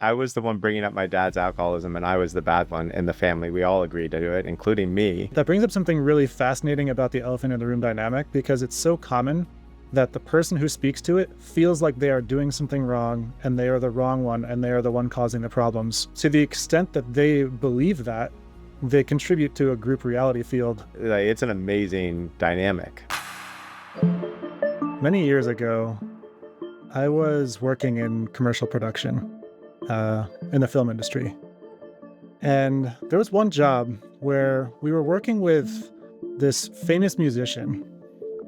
I was the one bringing up my dad's alcoholism, and I was the bad one in the family. We all agreed to do it, including me. That brings up something really fascinating about the elephant in the room dynamic, because it's so common that the person who speaks to it feels like they are doing something wrong and they are the wrong one and they are the one causing the problems. To the extent that they believe that, they contribute to a group reality field. Like, it's an amazing dynamic. Many years ago, I was working in commercial production in the film industry. And there was one job where we were working with this famous musician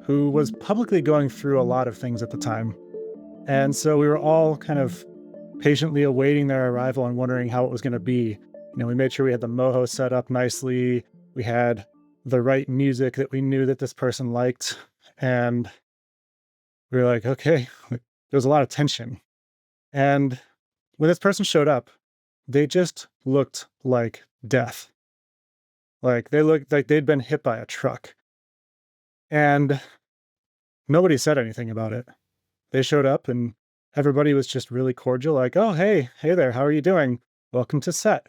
who was publicly going through a lot of things at the time. And so we were all kind of patiently awaiting their arrival and wondering how it was going to be. We made sure we had the moho set up nicely. We had the right music that we knew that this person liked. And we were like, okay, there was a lot of tension. And when this person showed up, they just looked like death. Like they looked like they'd been hit by a truck. And nobody said anything about it. They showed up and everybody was just really cordial, like, oh, hey there, how are you doing? Welcome to set.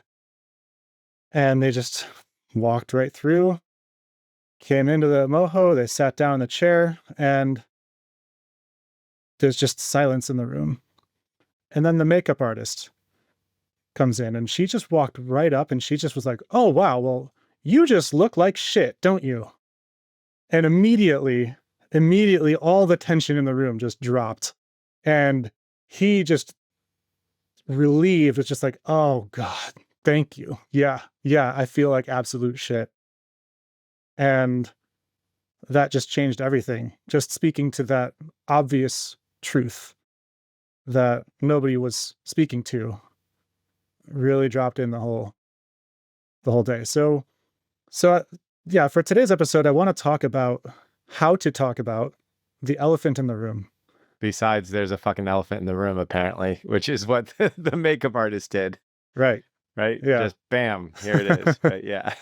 And they just walked right through, came into the moho, they sat down in the chair, and there's just silence in the room. And then the makeup artist comes in and she just walked right up and she just was like, oh, wow, well, you just look like shit, don't you? And immediately, all the tension in the room just dropped. And he just relieved, was just like, oh, God, thank you. Yeah, I feel like absolute shit. And that just changed everything. Just speaking to that obvious truth that nobody was speaking to really dropped in the whole day. So yeah, for today's episode, I want to talk about how to talk about the elephant in the room. Besides, there's a fucking elephant in the room, apparently, which is what the makeup artist did. Right. Right? Yeah. Just bam, here it is. But yeah.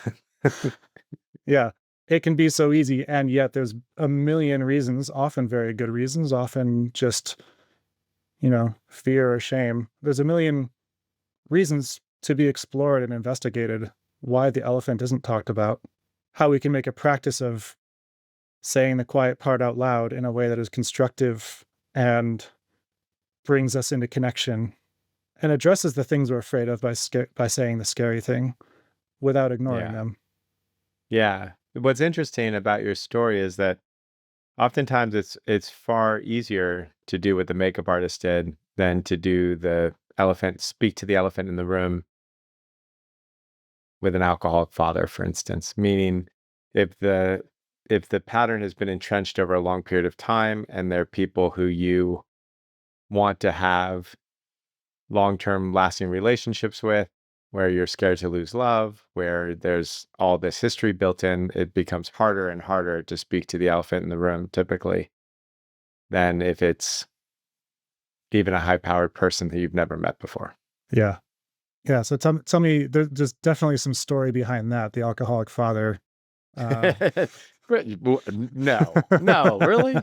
Yeah. It can be so easy. And yet there's a million reasons, often very good reasons, often just, fear or shame. There's a million reasons to be explored and investigated why the elephant isn't talked about, how we can make a practice of saying the quiet part out loud in a way that is constructive and brings us into connection and addresses the things we're afraid of by saying the scary thing without ignoring them. Yeah. What's interesting about your story is that oftentimes it's far easier to do what the makeup artist did than to do speak to the elephant in the room with an alcoholic father, for instance. Meaning if the pattern has been entrenched over a long period of time and they're people who you want to have long-term lasting relationships with, where you're scared to lose love, where there's all this history built in, it becomes harder and harder to speak to the elephant in the room, typically, than if it's even a high-powered person that you've never met before. Yeah. Yeah. So tell me, there's definitely some story behind that, the alcoholic father. No, really?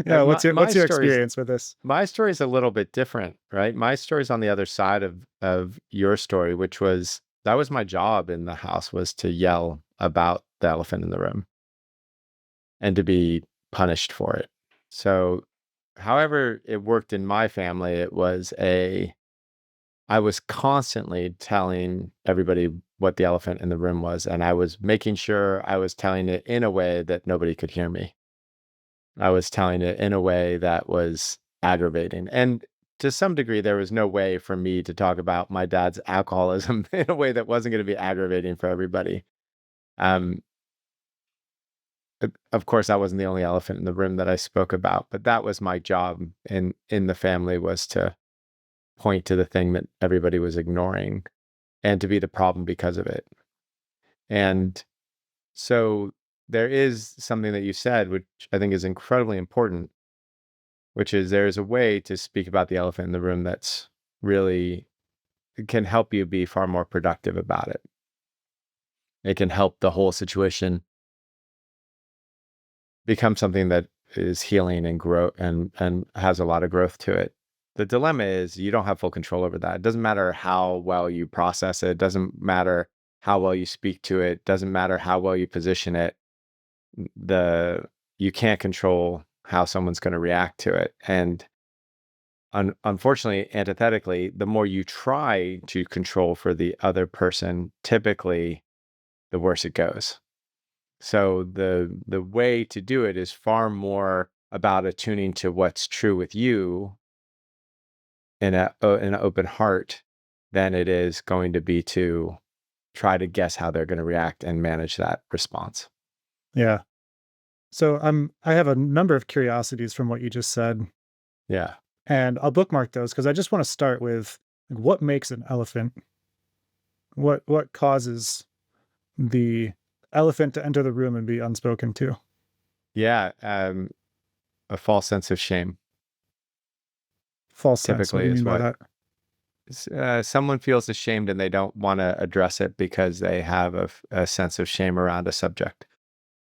Yeah. What's your experience with this? My story is a little bit different, right? My story is on the other side of your story, which was, that was my job in the house, was to yell about the elephant in the room and to be punished for it. So however it worked in my family, it was I was constantly telling everybody what the elephant in the room was, and I was making sure I was telling it in a way that nobody could hear me. I was telling it in a way that was aggravating. And to some degree, there was no way for me to talk about my dad's alcoholism in a way that wasn't going to be aggravating for everybody. Of course, that wasn't the only elephant in the room that I spoke about, but that was my job in the family, was to point to the thing that everybody was ignoring and to be the problem because of it. And so there is something that you said, which I think is incredibly important, which is there's a way to speak about the elephant in the room that's really, it can help you be far more productive about it. It can help the whole situation become something that is healing and grow and has a lot of growth to it. the dilemma is you don't have full control over that. It doesn't matter how well you process it. It doesn't matter how well you speak to it. It doesn't matter how well you position it. The you can't control how someone's going to react to it. And unfortunately, antithetically, the more you try to control for the other person, typically the worse it goes. So the way to do it is far more about attuning to what's true with you in an open heart than it is going to be to try to guess how they're going to react and manage that response. Yeah. So I have a number of curiosities from what you just said, Yeah. and I'll bookmark those because I just want to start with like, what makes an elephant? What causes the elephant to enter the room and be unspoken to? Yeah. A false sense of shame False sense. What do typically you is mean by what that? someone feels ashamed and they don't want to address it because they have a sense of shame around a subject.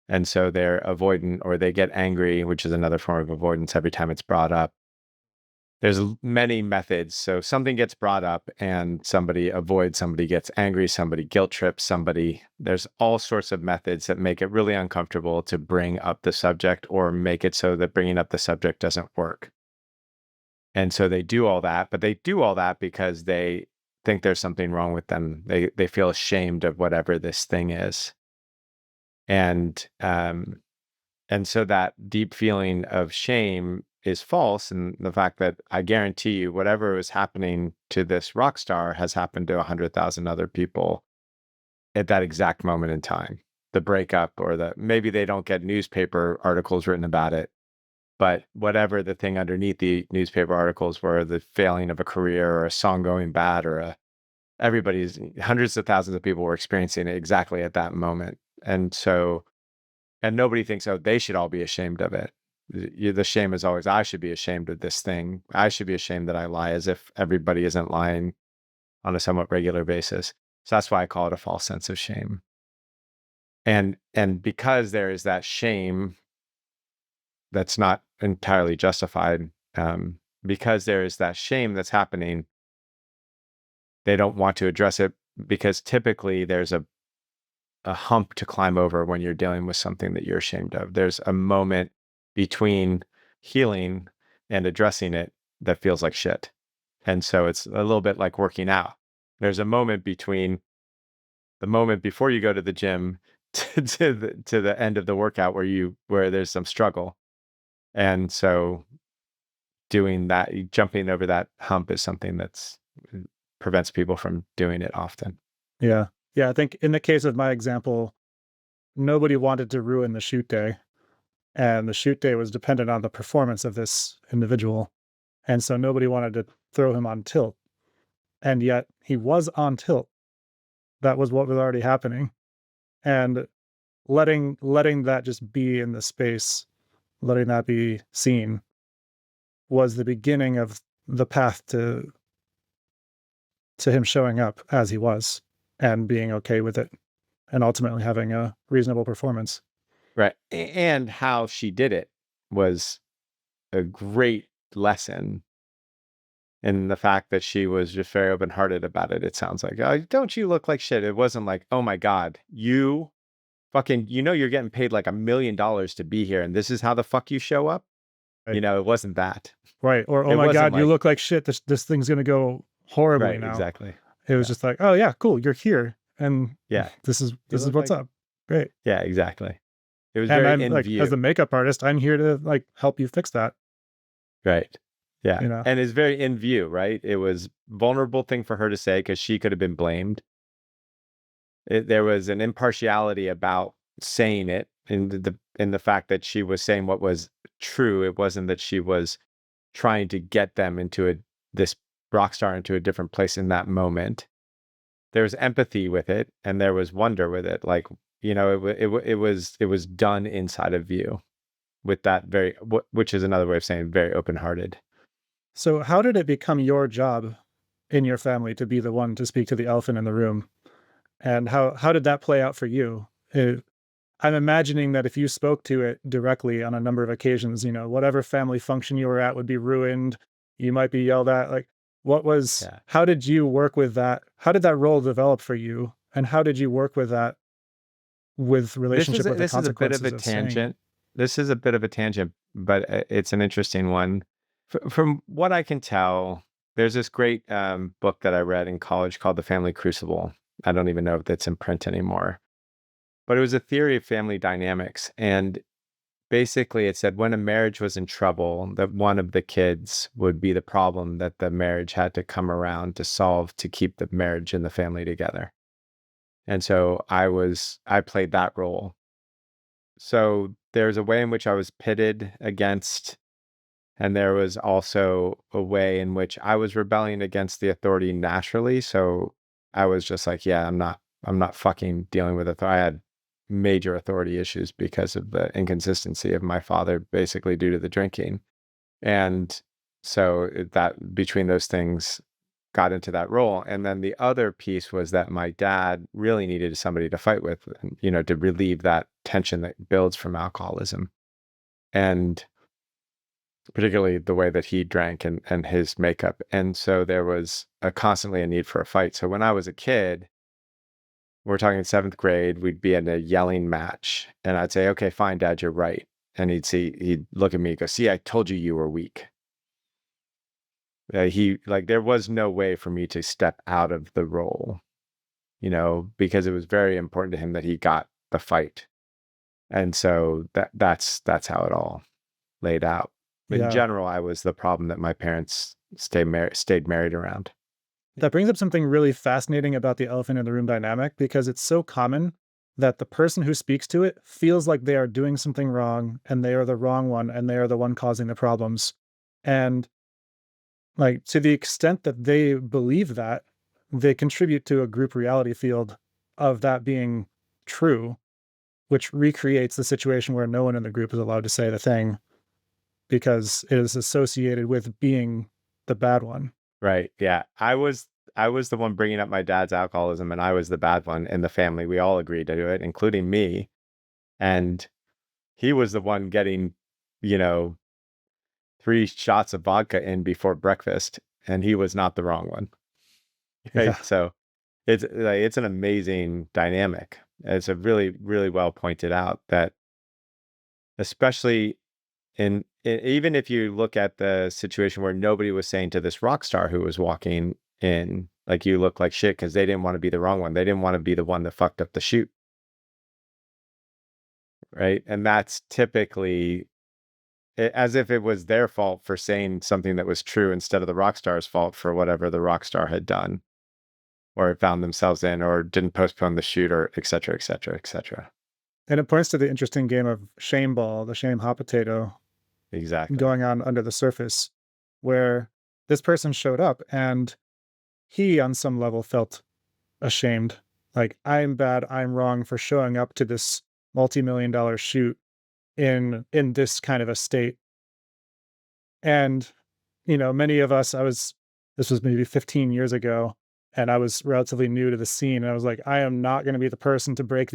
And so they're avoidant or they get angry, which is another form of avoidance every time it's brought up. There's many methods. So something gets brought up and somebody avoids, somebody gets angry, somebody guilt trips, somebody, there's all sorts of methods that make it really uncomfortable to bring up the subject or make it so that bringing up the subject doesn't work. And so they do all that, but they do all that because they think there's something wrong with them. They feel ashamed of whatever this thing is. And so that deep feeling of shame is false. And the fact that I guarantee you, whatever is happening to this rock star has happened to 100,000 other people at that exact moment in time. The breakup or maybe they don't get newspaper articles written about it, but whatever the thing underneath the newspaper articles were, the failing of a career or a song going bad or everybody's hundreds of thousands of people were experiencing it exactly at that moment. And so, and nobody thinks, oh, they should all be ashamed of it. The shame is always, I should be ashamed of this thing. I should be ashamed that I lie, as if everybody isn't lying on a somewhat regular basis. So that's why I call it a false sense of shame. And because there is that shame that's not entirely justified, because there is that shame that's happening, they don't want to address it because typically there's a hump to climb over when you're dealing with something that you're ashamed of. There's a moment between healing and addressing it that feels like shit. And so it's a little bit like working out. There's a moment between the moment before you go to the gym to the end of the workout where there's some struggle. And so doing that, jumping over that hump is something that's prevents people from doing it often. Yeah. Yeah. I think in the case of my example, nobody wanted to ruin the shoot day. And the shoot day was dependent on the performance of this individual. And so nobody wanted to throw him on tilt. And yet he was on tilt. That was what was already happening. And letting that just be in the space, letting that be seen was the beginning of the path to him showing up as he was and being okay with it and ultimately having a reasonable performance. Right. And how she did it was a great lesson in the fact that she was just very open-hearted about it. It sounds like, oh, don't you look like shit? It wasn't like, oh my God, you fucking, you're getting paid like $1 million to be here, and this is how the fuck you show up. Right. It wasn't that. Right. Or, oh It my wasn't God, you like, look like shit. This thing's going to go horribly right, now. exactly. It was Yeah. just like, oh yeah, cool. You're here. And Yeah. this You is look what's like, up. Great. yeah, exactly. It was And very I'm in like, as view. the makeup artist, I'm here to like help you fix that, Right. Yeah. you know? And it's very in view, right? It was vulnerable thing for her to say because she could have been blamed. There was an impartiality about saying it in the fact that she was saying what was true. It wasn't that she was trying to get them into this rock star into a different place in that moment. There was empathy with it, and there was wonder with it. Like, it was done inside of view with that which is another way of saying very open-hearted. So how did it become your job in your family to be the one to speak to the elephant in the room? And how did that play out for you? I'm imagining that if you spoke to it directly on a number of occasions, whatever family function you were at would be ruined. You might be yelled at. Like, Yeah. how did you work with that? How did that role develop for you? And how did you work with that with relationship with the This is a bit of consequences a of saying it? tangent. This is a bit of a tangent, but it's an interesting one. From what I can tell, there's this great book that I read in college called The Family Crucible. I don't even know if that's in print anymore, but it was a theory of family dynamics. And basically, it said when a marriage was in trouble, that one of the kids would be the problem that the marriage had to come around to solve to keep the marriage and the family together. And so I played that role. So there's a way in which I was pitted against, and there was also a way in which I was rebelling against the authority naturally. So I was just like, yeah, I'm not fucking dealing with authority. I had major authority issues because of the inconsistency of my father, basically due to the drinking. And so that between those things got into that role. And then the other piece was that my dad really needed somebody to fight with, to relieve that tension that builds from alcoholism. And particularly the way that he drank and his makeup. And so there was constantly a need for a fight. So when I was a kid, we're talking seventh grade, we'd be in a yelling match. And I'd say, okay, fine, Dad, you're right. And he'd look at me and go, see, I told you you were weak. There was no way for me to step out of the role, because it was very important to him that he got the fight. And so that's how it all laid out. In Yeah. general, I was the problem that my parents stayed married around. That brings up something really fascinating about the elephant in the room dynamic because it's so common that the person who speaks to it feels like they are doing something wrong and they are the wrong one and they are the one causing the problems. And like to the extent that they believe that, they contribute to a group reality field of that being true, which recreates the situation where no one in the group is allowed to say the thing because it is associated with being the bad one. Right. Yeah. I was the one bringing up my dad's alcoholism, and I was the bad one in the family. We all agreed to do it, including me. And he was the one getting, you know, 3 shots of vodka in before breakfast, and he was not the wrong one. Yeah. Right. So it's an amazing dynamic. It's a really, really well pointed out that especially even if you look at the situation where nobody was saying to this rock star who was walking in, like, you look like shit, because they didn't want to be the wrong one. They didn't want to be the one that fucked up the shoot. Right. And that's typically as if it was their fault for saying something that was true instead of the rock star's fault for whatever the rock star had done or found themselves in or didn't postpone the shoot or et cetera, et cetera, et cetera. And it points to the interesting game of shame ball, the shame hot potato Exactly. going on under the surface, where this person showed up and he, on some level, felt ashamed. Like, I'm bad, I'm wrong for showing up to this multi-million-dollar shoot in this kind of a state. And, many of us, this was maybe 15 years ago, and I was relatively new to the scene. And I was like, I am not going to be the person to break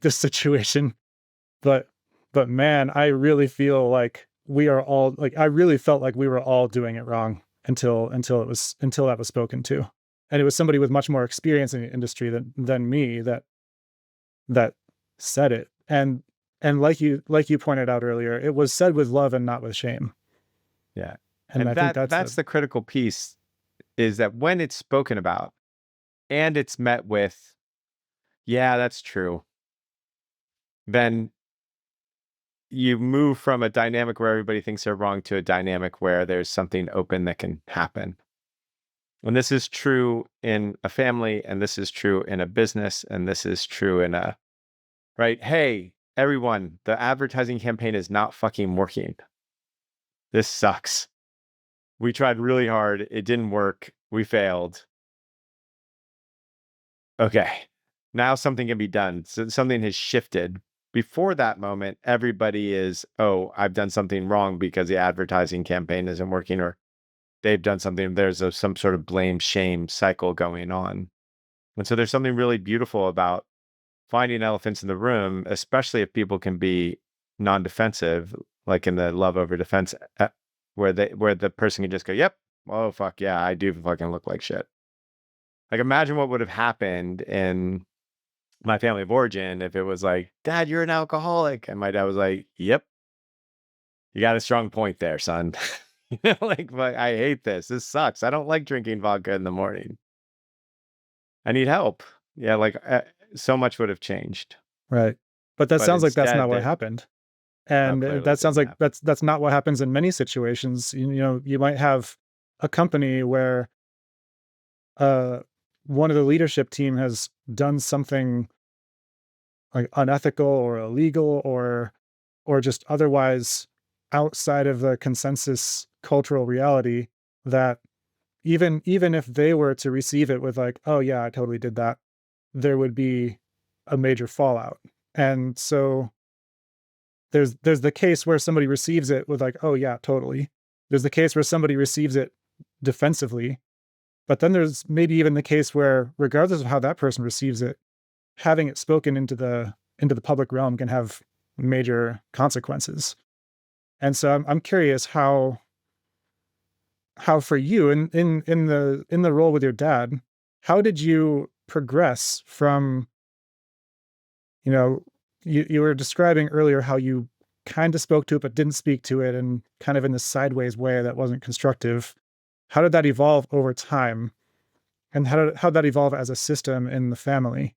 this situation. But man, I really feel like we are all like I really felt like we were all doing it wrong until that was spoken to. And it was somebody with much more experience in the industry than me that said it. And like you pointed out earlier, it was said with love and not with shame. Yeah. And And I think that's that's the critical piece, is that when it's spoken about and it's met with, yeah, that's true, then you move from a dynamic where everybody thinks they're wrong to a dynamic where there's something open that can happen. And this is true in a family, and this is true in a business, and this is true in a, right? Hey, everyone, the advertising campaign is not fucking working. This sucks. We tried really hard. It didn't work. We failed. Okay. Now something can be done. So something has shifted. Before that moment, everybody is, oh, I've done something wrong because the advertising campaign isn't working, or they've done something. There's some sort of blame shame cycle going on. And so there's something really beautiful about finding elephants in the room, especially if people can be non-defensive, like in the love over defense where the person can just go, "Yep, oh fuck yeah, I do fucking look like shit." Like imagine what would have happened in my family of origin if it was like, "Dad, you're an alcoholic," and my dad was like, "Yep, you got a strong point there, son." Like, but I hate this. This sucks. I don't like drinking vodka in the morning. I need help. Yeah, like so much would have changed. Right. But that But sounds like that's not instead, what that happened. And clearly it that sounds didn't like happen. that's not what happens in many situations. You know, you might have a company where uh one of the leadership team has done something like unethical or illegal or just otherwise outside of the consensus cultural reality that even if they were to receive it with like, oh yeah, I totally did that, there would be a major fallout. And so there's the case where somebody receives it with like, oh yeah, totally. There's the case where somebody receives it defensively, but then there's maybe even the case where regardless of how that person receives it, having it spoken into the public realm can have major consequences. And so I'm curious how for you in the role with your dad, how did you progress from, you know, you were describing earlier how you kind of spoke to it but didn't speak to it and kind of in this sideways way that wasn't constructive. How did that evolve over time? And how did that evolve as a system in the family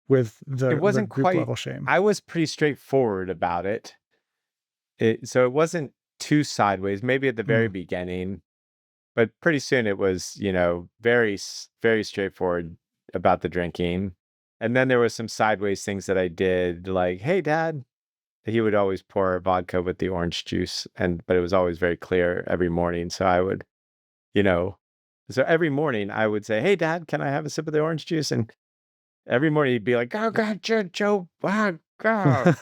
with It the wasn't group quite. level shame? I was pretty straightforward about it. So it wasn't too sideways. Maybe at the very Mm. beginning, but pretty soon it was, very straightforward about the drinking. And then there was some sideways things that I did, like, "Hey, Dad." He would always pour vodka with the orange juice, but it was always very clear every morning. So I would, you know, so every morning I would say, "Hey, Dad, can I have a sip of the orange juice?" And every morning he'd be like, "Oh God, Joe, wow, God."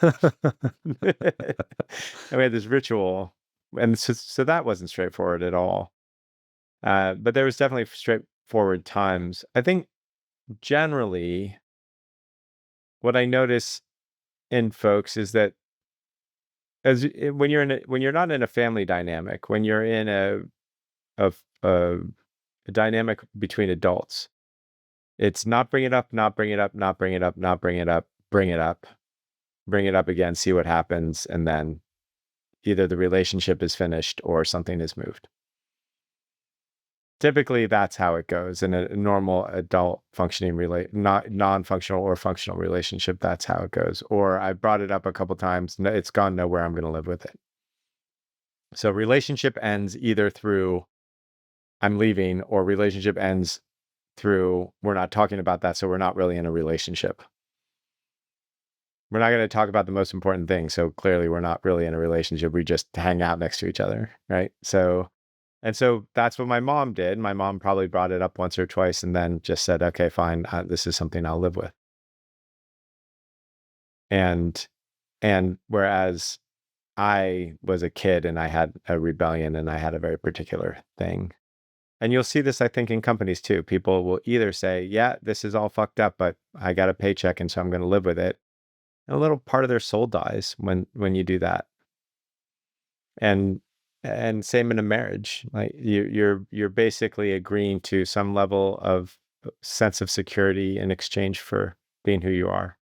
And we had this ritual, and so that wasn't straightforward at all. But there was definitely straightforward times. I think generally what I notice in folks is that when when you're not in a family dynamic, when you're in a, a, a dynamic between adults, it's not bring it up, not bring it up, not bring it up, not bring it up, bring it up, bring it up again, see what happens, and then either the relationship is finished or something is moved. Typically, that's how it goes in a normal adult functioning not non-functional or functional relationship. That's how it goes. Or I brought it up a couple times. No, it's gone nowhere. I'm going to live with it. So relationship ends either through I'm leaving, or relationship ends through we're not talking about that, so we're not really in a relationship. We're not going to talk about the most important thing, so clearly we're not really in a relationship. We just hang out next to each other, right? So that's what my mom did. My mom probably brought it up once or twice and then just said, "Okay, fine, this is something I'll live with." And whereas I was a kid and I had a rebellion and I had a very particular thing. And you'll see this, I think, in companies too. People will either say, "Yeah, this is all fucked up, but I got a paycheck and so I'm going to live with it." And a little part of their soul dies when you do that. And same in a marriage. Like you're basically agreeing to some level of sense of security in exchange for being who you are,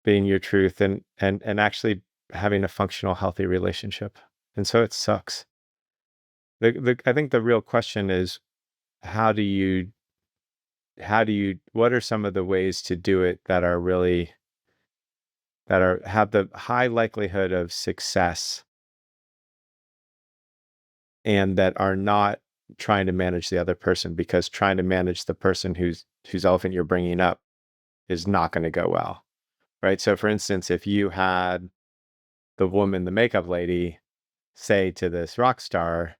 being your truth, and actually having a functional, healthy relationship. And so it sucks. I think the real question is, how do you what are some of the ways to do it that are really have the high likelihood of success and that are not trying to manage the other person, because trying to manage the person whose elephant you're bringing up is not going to go well, right? So for instance, if you had the woman, the makeup lady, say to this rock star,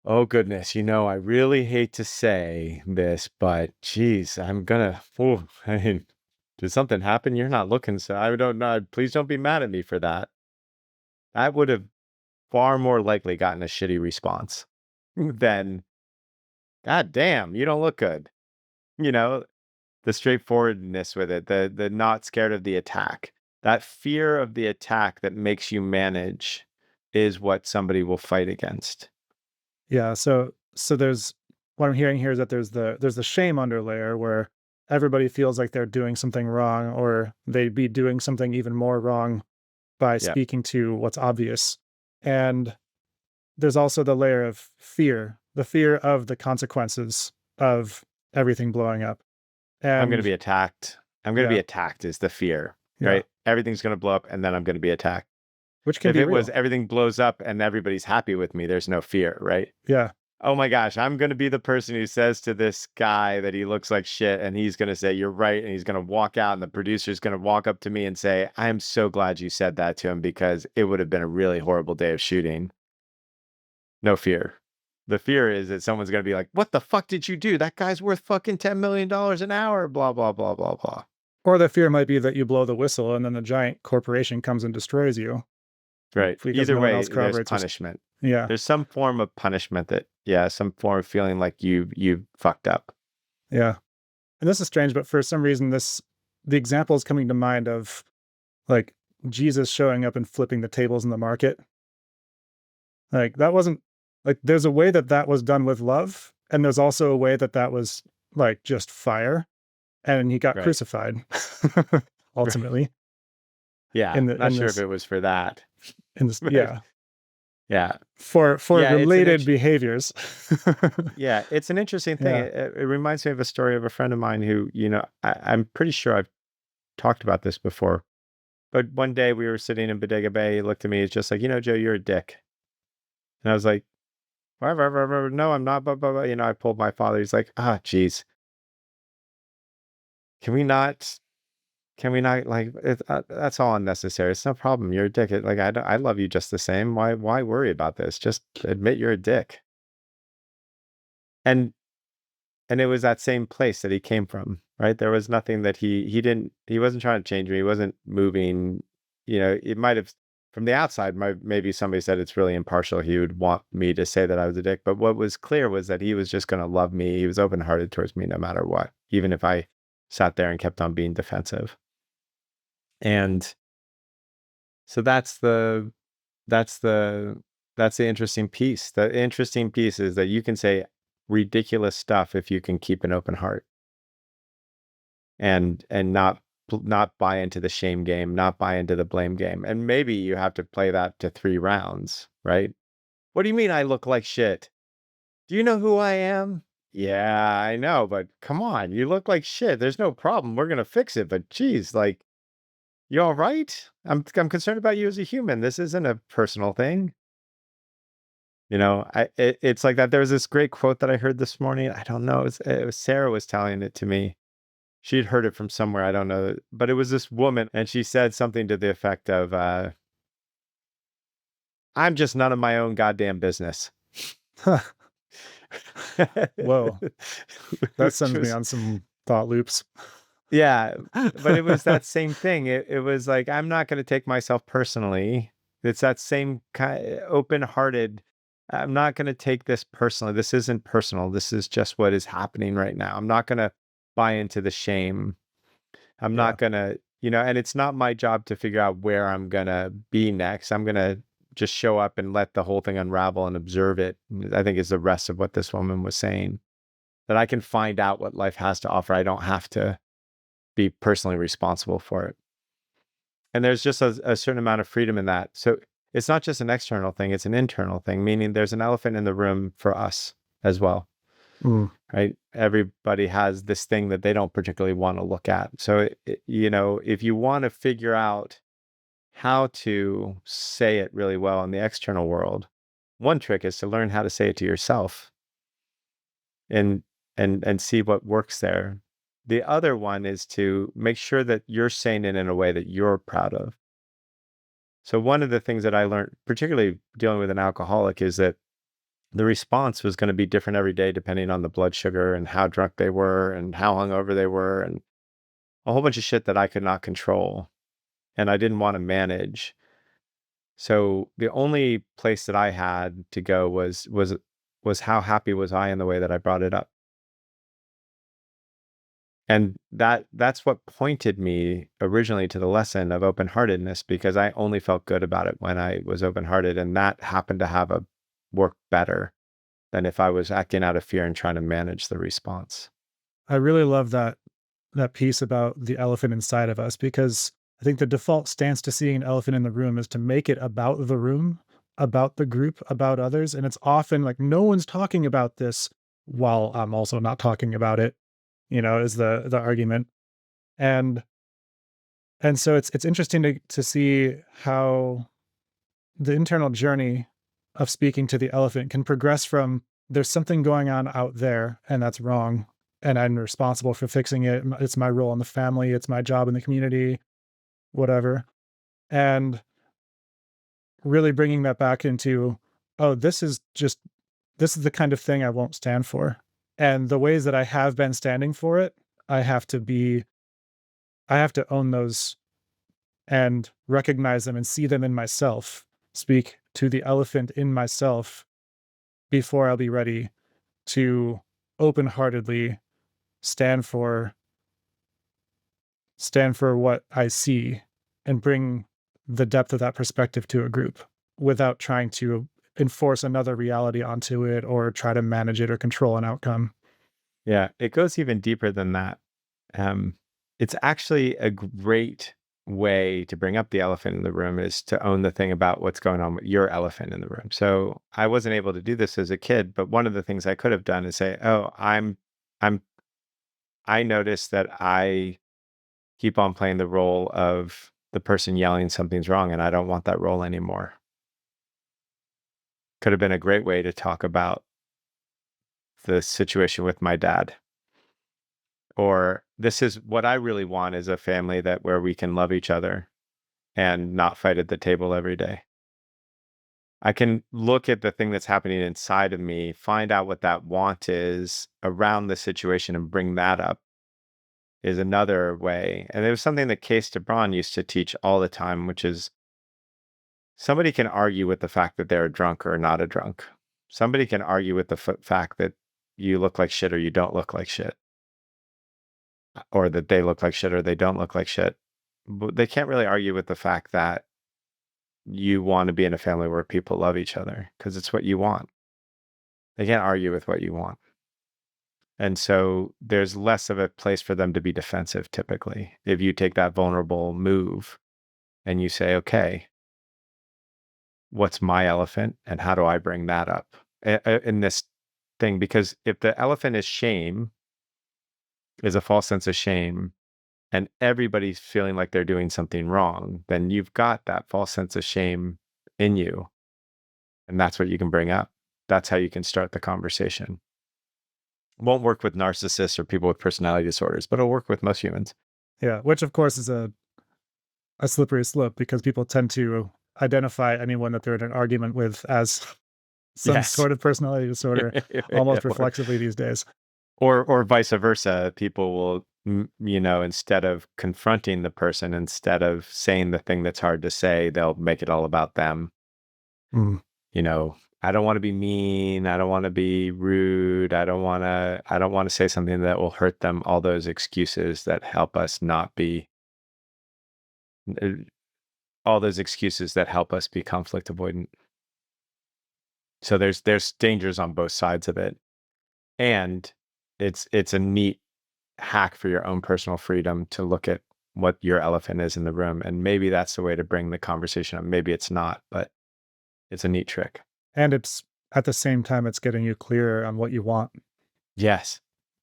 "Oh goodness, I really hate to say this, but geez, I mean, did something happen? You're not looking so, I don't know. Please don't be mad at me for that." That would have far more likely gotten a shitty response than, "God damn, you don't look good." You know, the straightforwardness with it, the not scared of the attack, that fear of the attack that makes you manage. is what somebody will fight against. Yeah. So there's what I'm hearing here is that there's the shame underlayer where everybody feels like they're doing something wrong or they'd be doing something even more wrong by Yeah. speaking to what's obvious. And there's also the layer of fear, the fear of the consequences of everything blowing up. I'm going to And be attacked. I'm going to be yeah, attacked is the fear, yeah, right? Everything's going to blow up and then I'm going to be attacked. which can If be it was real. everything blows up and everybody's happy with me, there's no fear, right? Yeah. Oh my gosh, I'm going to be the person who says to this guy that he looks like shit and he's going to say, "You're right." And he's going to walk out and the producer's going to walk up to me and say, "I am so glad you said that to him because it would have been a really horrible day of shooting." No fear. The fear is that someone's going to be like, "What the fuck did you do? That guy's worth fucking $10 million an hour, blah, blah, blah, blah, blah." Or the fear might be that you blow the whistle and then the giant corporation comes and destroys you Right. because Either no one way, else there's corroborates punishment. yeah, There's some form of punishment that, yeah, some form of feeling like you fucked up. yeah. And this is strange, but for some reason the example is coming to mind of like Jesus showing up and flipping the tables in the market. Like that wasn't like there's a way that that was done with love, and there's also a way that that was like just fire, and he got Right. crucified Right. ultimately Yeah. in the Not sure if it was for that. in this But yeah yeah. for Yeah. related behaviors. Yeah. It's an interesting thing. Yeah. It reminds me of a story of a friend of mine who, I'm pretty sure I've talked about this before. But one day we were sitting in Bodega Bay. He looked at me. He's just like, Joe, you're a dick. And I was like, whatever. No, I'm not. Blah. I pulled my father. He's like, geez. Can we not? Can we not like that's all unnecessary. It's no problem. You're a dick. Like I love you just the same. Why worry about this? Just admit you're a dick. And and it was that same place that he came from, right? There was nothing that he wasn't trying to change me. He wasn't moving. It might have from the outside, maybe somebody said it's really impartial. He would want me to say that I was a dick, but what was clear was that he was just going to love me. He was open hearted towards me no matter what, even if I sat there and kept on being defensive. And so that's the that's the interesting piece. The interesting piece is that you can say ridiculous stuff if you can keep an open heart and not buy into the shame game, not buy into the blame game. And maybe you have to play that to 3 rounds, right? What do you mean I look like shit? Do you know who I am? Yeah, I know, but come on, you look like shit. There's no problem. We're gonna fix it. But geez, like, you all right? I'm concerned about you as a human. This isn't a personal thing. It's like that. There was this great quote that I heard this morning. I don't know. It was Sarah was telling it to me. She had heard it from somewhere. I don't know. But it was this woman, and she said something to the effect of, I'm just none of my own goddamn business. Whoa, that Which sends me was, on some thought loops. yeah. But it was that same thing. It was like, I'm not going to take myself personally. It's that same kind open-hearted. I'm not going to take this personally. This isn't personal. This is just what is happening right now. I'm not going to buy into the shame. I'm Yeah, not going to, and it's not my job to figure out where I'm going to be next. I'm going to just show up and let the whole thing unravel and observe it. I think is the rest of what this woman was saying, that I can find out what life has to offer. I don't have to be personally responsible for it. And there's just a certain amount of freedom in that. So it's not just an external thing, it's an internal thing, meaning there's an elephant in the room for us as well, mm, right? Everybody has this thing that they don't particularly want to look at. So, if you want to figure out how to say it really well in the external world, one trick is to learn how to say it to yourself and and see what works there. The other one is to make sure that you're saying it in a way that you're proud of. So one of the things that I learned, particularly dealing with an alcoholic, is that the response was going to be different every day depending on the blood sugar and how drunk they were and how hungover they were and a whole bunch of shit that I could not control and I didn't want to manage. So the only place that I had to go was how happy was I in the way that I brought it up. And that's what pointed me originally to the lesson of open-heartedness, because I only felt good about it when I was open-hearted, and that happened to have a work better than if I was acting out of fear and trying to manage the response. I really love that piece about the elephant inside of us because I think the default stance to seeing an elephant in the room is to make it about the room, about the group, about others, and it's often like no one's talking about this while I'm also not talking about it, is the argument. And so it's interesting to see how the internal journey of speaking to the elephant can progress from there's something going on out there and that's wrong and I'm responsible for fixing it. It's my role in the family, it's my job in the community, whatever. And really bringing that back into, oh, this is the kind of thing I won't stand for. And the ways that I have been standing for it, I have to be I have to own those and recognize them and see them in myself. Speak to the elephant in myself before I'll be ready to open-heartedly stand for what I see and bring the depth of that perspective to a group without trying to enforce another reality onto it or try to manage it or control an outcome. Yeah, it goes even deeper than that. Um, it's actually a great way to bring up the elephant in the room is to own the thing about what's going on with your elephant in the room. So I wasn't able to do this as a kid, but one of the things I could have done is say, "Oh, I'm, I noticed that I keep on playing the role of the person yelling something's wrong, and I don't want that role anymore." Could have been a great way to talk about the situation with my dad. Or this is what I really want is a family that where we can love each other and not fight at the table every day. I can look at the thing that's happening inside of me, find out what that want is around the situation and bring that up is another way. And it was something that Case DeBron used to teach all the time, which is somebody can argue with the fact that they're a drunk or not a drunk. Somebody can argue with the fact that you look like shit or you don't look like shit, or that they look like shit or they don't look like shit. But they can't really argue with the fact that you want to be in a family where people love each other because it's what you want. They can't argue with what you want. And so there's less of a place for them to be defensive typically. If you take that vulnerable move and you say, okay, what's my elephant and how do I bring that up in this thing? Because if the elephant is shame, is a false sense of shame, and everybody's feeling like they're doing something wrong, then you've got that false sense of shame in you. And that's what you can bring up. That's how you can start the conversation. Won't work with narcissists or people with personality disorders, but it'll work with most humans. Yeah, which of course is a slippery slope because people tend to identify anyone that they're in an argument with as some Yes. sort of personality disorder almost reflexively these days. or vice versa. People will, instead of confronting the person, instead of saying the thing that's hard to say, they'll make it all about them. Mm. I don't want to be mean. I don't want to be rude. I don't want to say something that will hurt them. All those excuses that help us not be, uh, all those excuses that help us be conflict avoidant. So there's dangers on both sides of it. And it's a neat hack for your own personal freedom to look at what your elephant is in the room. And maybe that's the way to bring the conversation up. Maybe it's not, but it's a neat trick. And it's at the same time, it's getting you clearer on what you want, Yes,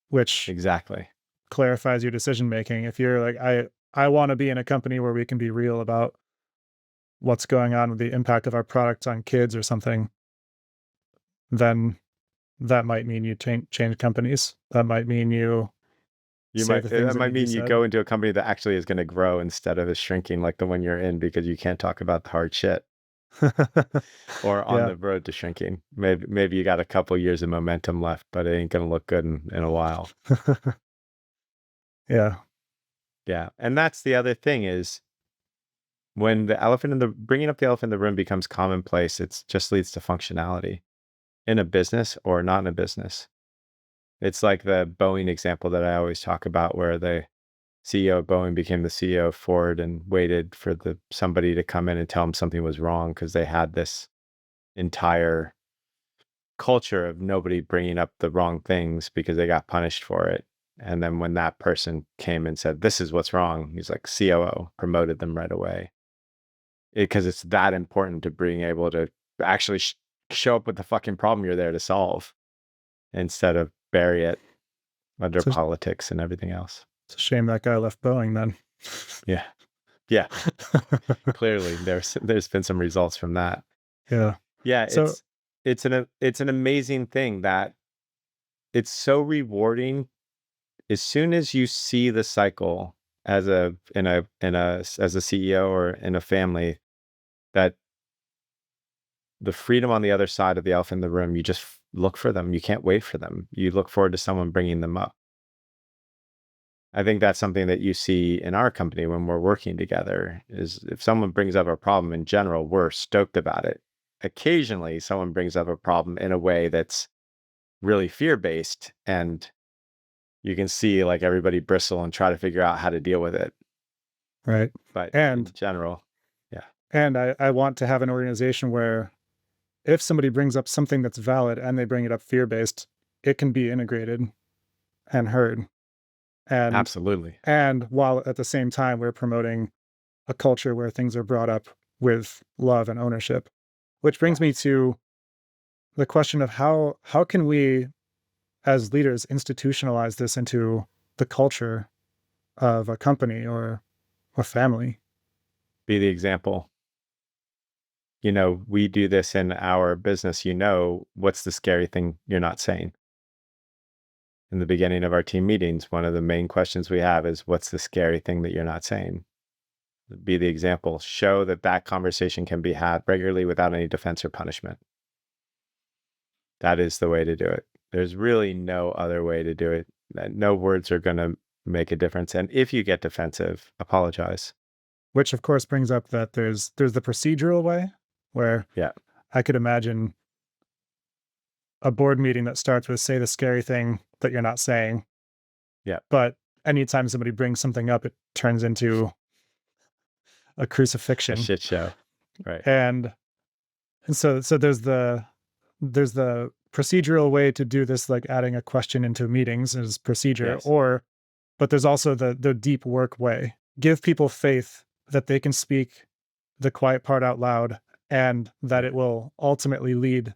which exactly. clarifies your decision making. If you're like, I want to be in a company where we can be real about what's going on with the impact of our products on kids or something, then that might mean you change companies. That might mean you say the things That that might need to be mean you said. go into a company that actually is going to grow instead of is shrinking like the one you're in because you can't talk about the hard shit or on Yeah. the road to shrinking. Maybe you got a couple years of momentum left, but it ain't going to look good in a while. Yeah. Yeah. And that's the other thing is when the elephant in the bringing up the elephant in the room becomes commonplace, it just leads to functionality in a business or not in a business. It's like the Boeing example that I always talk about, where the CEO of Boeing became the CEO of Ford and waited for somebody to come in and tell him something was wrong, because they had this entire culture of nobody bringing up the wrong things because they got punished for it. And then when that person came and said, "This is what's wrong," he's like, COO, promoted them right away. Because it's that important to being able to actually show up with the fucking problem you're there to solve, instead of bury it under It's a, politics and everything else. it's a shame that guy left Boeing then. Yeah. Yeah. Clearly there's been some results from that. Yeah. Yeah, So, it's an amazing thing that it's so rewarding as soon as you see the cycle as as a CEO or in a family, that the freedom on the other side of the elephant in the room, you just look for them. You can't wait for them. You look forward to someone bringing them up. I think that's something that you see in our company when we're working together, is if someone brings up a problem in general, we're stoked about it. Occasionally, someone brings up a problem in a way that's really fear-based, and you can see like everybody bristle and try to figure out how to deal with it. right. But And in general, yeah, I want to have an organization where if somebody brings up something that's valid and they bring it up fear-based, it can be integrated and heard. And absolutely. and while at the same time we're promoting a culture where things are brought up with love and ownership. Which brings Yeah. me to the question of how can we as leaders institutionalize this into the culture of a company or a family? Be the example. We do this in our business. What's the scary thing you're not saying? In the beginning of our team meetings, one of the main questions we have is, what's the scary thing that you're not saying? Be the example. Show that conversation can be had regularly without any defense or punishment. That is the way to do it. There's really no other way to do it. No words are going to make a difference. And if you get defensive, apologize. Which of course brings up that there's the procedural way where Yeah. I could imagine a board meeting that starts with say the scary thing that you're not saying, Yeah. but anytime somebody brings something up, it turns into a A crucifixion. shit show. Right. And so there's the procedural way to do this, like adding a question into meetings is procedure, Yes. or but there's also the deep work way. Give people faith that they can speak the quiet part out loud and that Yeah. it will ultimately lead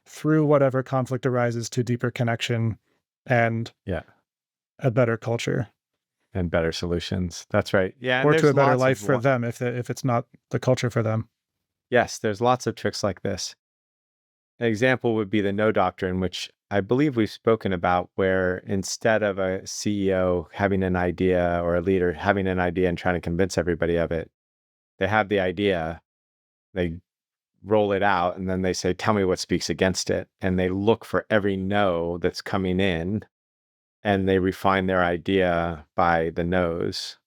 through whatever conflict arises to deeper connection and Yeah. a better culture, And better solutions. That's right. Yeah. And or to there's a better lots life of, for them if it's not the culture for them. yes, there's lots of tricks like this. An example would be the no doctrine, which I believe we've spoken about, where instead of a CEO having an idea or a leader having an idea and trying to convince everybody of it, they have the idea, they roll it out, and then they say, "Tell me what speaks against it." And they look for every no that's coming in, and they refine their idea by the no's.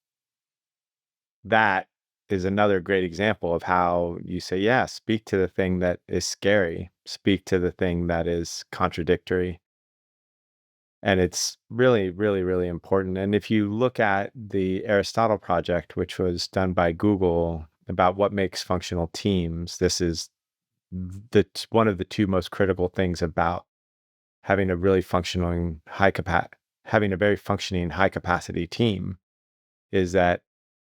That is another great example of how you say, yeah, speak to the thing that is scary, speak to the thing that is contradictory. And it's really, really, really important. And if you look at the Aristotle project, which was done by Google about what makes functional teams, this is one of the two most critical things about having a really functioning having a very functioning high capacity team, is that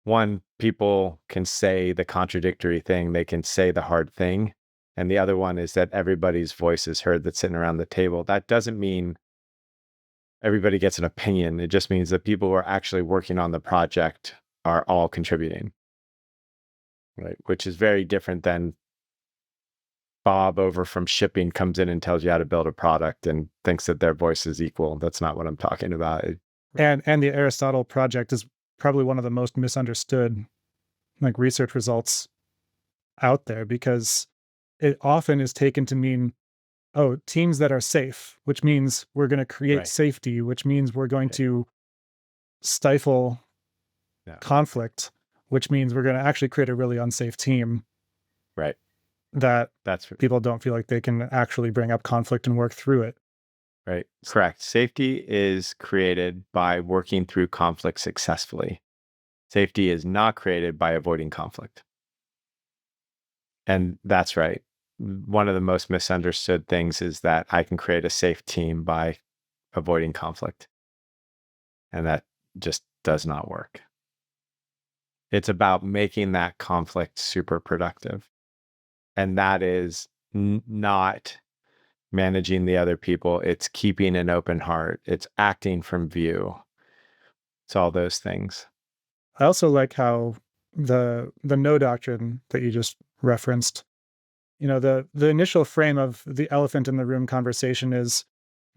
one, people can say the contradictory thing, they can say the hard thing. And the other one is that everybody's voice is heard that's sitting around the table. That doesn't mean everybody gets an opinion. It just means that people who are actually working on the project are all contributing, right? Which is very different than Bob over from shipping comes in and tells you how to build a product and thinks that their voice is equal. That's not what I'm talking about. And the Aristotle project is probably one of the most misunderstood like research results out there because it often is taken to mean, oh, teams that are safe, which means we're going to create Right. safety, which means we're going Right. to stifle Yeah. conflict, which means we're going to actually create a really unsafe team Right. that That's people don't feel like they can actually bring up conflict and work through it. Right. Correct. Safety is created by working through conflict successfully. Safety is not created by avoiding conflict. And that's right. One of the most misunderstood things is that I can create a safe team by avoiding conflict. And that just does not work. It's about making that conflict super productive. And that is not managing the other people. It's keeping an open heart. It's acting from view. It's all those things. I also like how the no doctrine that you just referenced, the initial frame of the elephant in the room conversation is,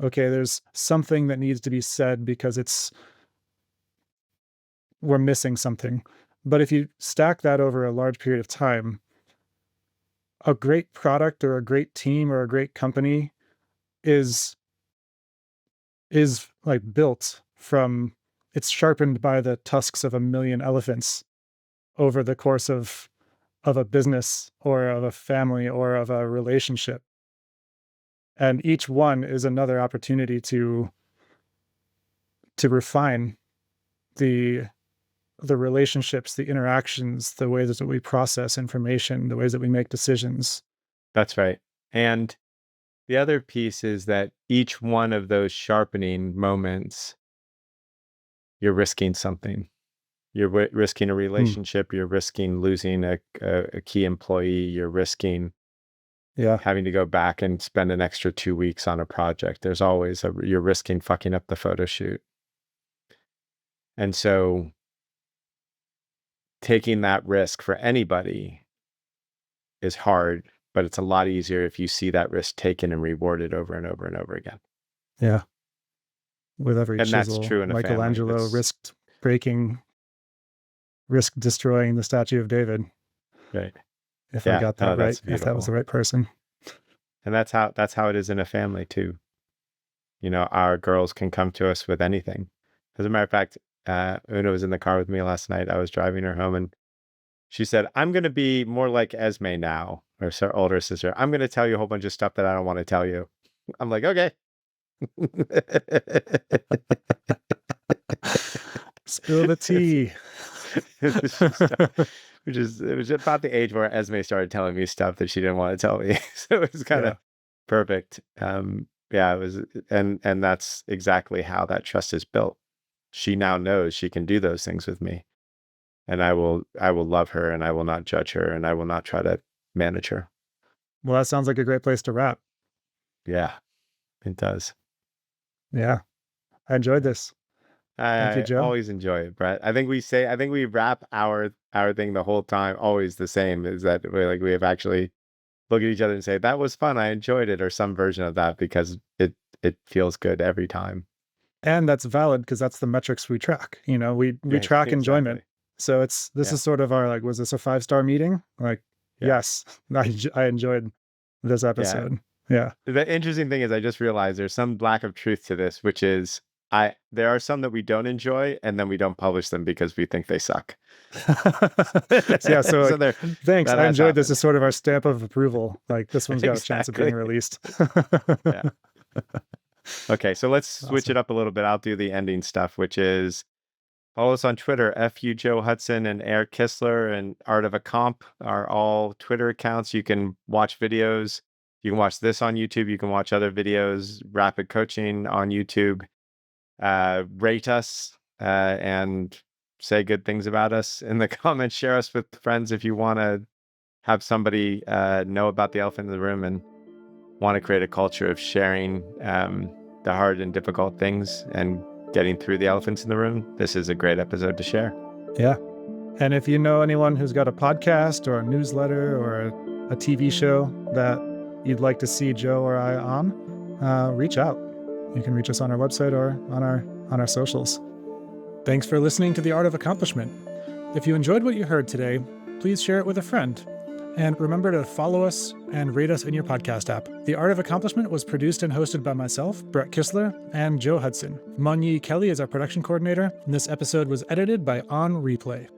okay, there's something that needs to be said because we're missing something. But if you stack that over a large period of time, a great product or a great team or a great company is like built from, it's sharpened by the tusks of a million elephants over the course of a business or of a family or of a relationship. And each one is another opportunity to refine the relationships, the interactions, the ways that we process information, the ways that we make decisions. That's right. And the other piece is that each one of those sharpening moments, you're risking something. You're risking a relationship. You're risking losing a key employee. You're risking having to go back and spend an extra 2 weeks on a project. There's always you're risking fucking up the photo shoot. And so taking that risk for anybody is hard, but it's a lot easier if you see that risk taken and rewarded over and over and over again. Yeah. With every and chisel, that's true in a Michelangelo risked destroying the statue of David. Right. If I got that right, if that was the right person. And that's how it is in a family too. Our girls can come to us with anything. As a matter of fact, Una was in the car with me last night. I was driving her home and she said, I'm going to be more like Esme now, or her older sister. I'm going to tell you a whole bunch of stuff that I don't want to tell you. I'm like, okay. Spill the tea. It was about the age where Esme started telling me stuff that she didn't want to tell me. So it was kind of perfect. It was, and that's exactly how that trust is built. She now knows she can do those things with me. And I will love her, and I will not judge her, and I will not try to manage her. Well, that sounds like a great place to wrap. Yeah, it does. Yeah. I enjoyed this. Thank you, Joe. I always enjoy it, Brett. I think we wrap our thing the whole time always the same, is that we have actually look at each other and say, that was fun, I enjoyed it, or some version of that, because it feels good every time. And that's valid because that's the metrics we track. We track enjoyment. So this is sort of our, was this a 5-star meeting? Yes, I enjoyed this episode. Yeah. The interesting thing is I just realized there's some lack of truth to this, which is there are some that we don't enjoy, and then we don't publish them because we think they suck. So thanks. I enjoyed this as sort of our stamp of approval. This one's got a chance of being released. Okay, so let's switch it up a little bit. I'll do the ending stuff, which is follow us on Twitter. FU Joe Hudson and Eric Kistler and Art of a Comp are all Twitter accounts. You can watch videos. You can watch this on YouTube. You can watch other videos, Rapid Coaching on YouTube. Rate us and say good things about us in the comments. Share us with friends if you want to have somebody know about the elephant in the room and want to create a culture of sharing the hard and difficult things and getting through the elephants in the room. This is a great episode to share. Yeah. And if you know anyone who's got a podcast or a newsletter or a TV show that you'd like to see Joe or I on, reach out. You can reach us on our website or on our socials. Thanks for listening to The Art of Accomplishment. If you enjoyed what you heard today, please share it with a friend. And remember to follow us and rate us in your podcast app. The Art of Accomplishment was produced and hosted by myself, Brett Kistler, and Joe Hudson. Monyi Kelly is our production coordinator, and this episode was edited by On Replay.